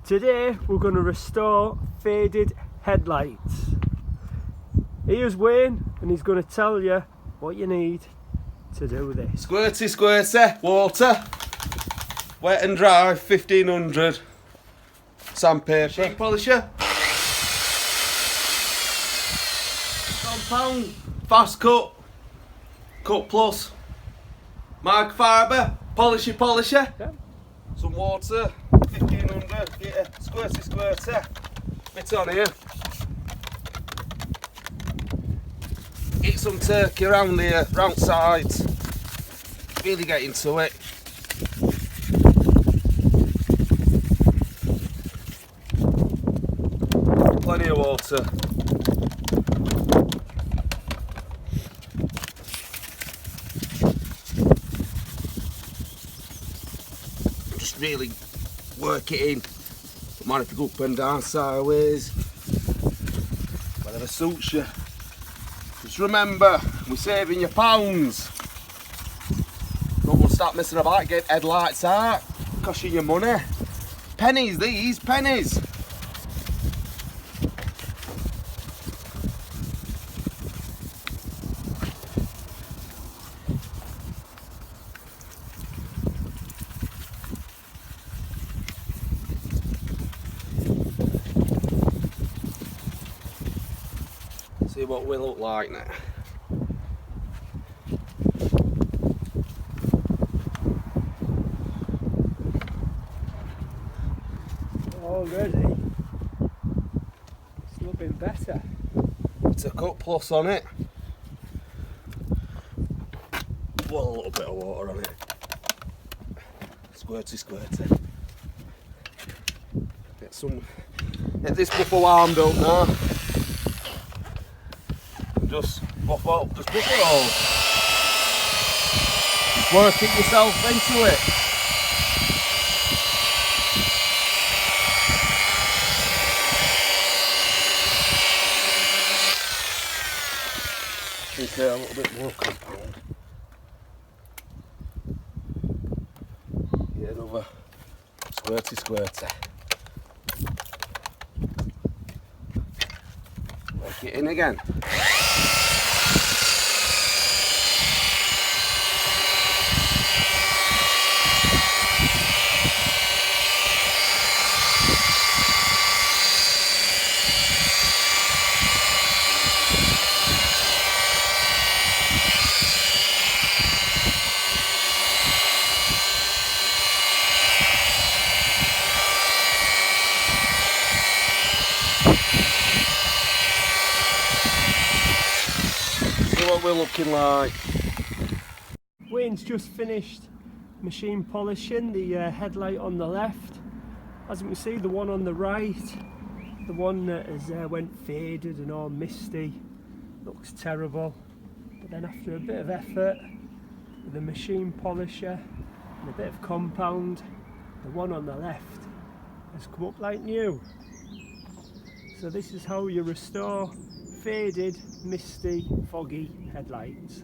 Today we're going to restore faded headlights. Here's Wayne and he's going to tell you what you need to do this. Squirty, squirty, water, wet and dry, 1500, sandpaper, polisher, compound, fast cut, cut plus, mag fibre, polisher, Yeah. some water, 1500, get a squirty, bit on here. Get some turkey around here, round sides, really get into it. Plenty of water. Just really work it in. Don't mind if you go up and down sideways, whatever suits you. Just remember, we're saving you pounds. Don't want to start messing about, get headlights out, costing you money. Pennies, these, pennies. See what we look like now. Already it's looking better. It's a cut plus on it. Put a little bit of water on it. Squirty. Get this buffer warmed up now. Just buff up, just buff it all. Just work it yourself into it. Okay, a little bit more compound. Yeah, another squirty. Work it in again. What we're looking like. Wayne's just finished machine polishing the headlight on the left. As you can see, the one on the right, the one that has went faded and all misty, looks terrible. But then after a bit of effort with the machine polisher and a bit of compound, the one on the left has come up like new. So this is how you restore faded, misty, foggy headlights.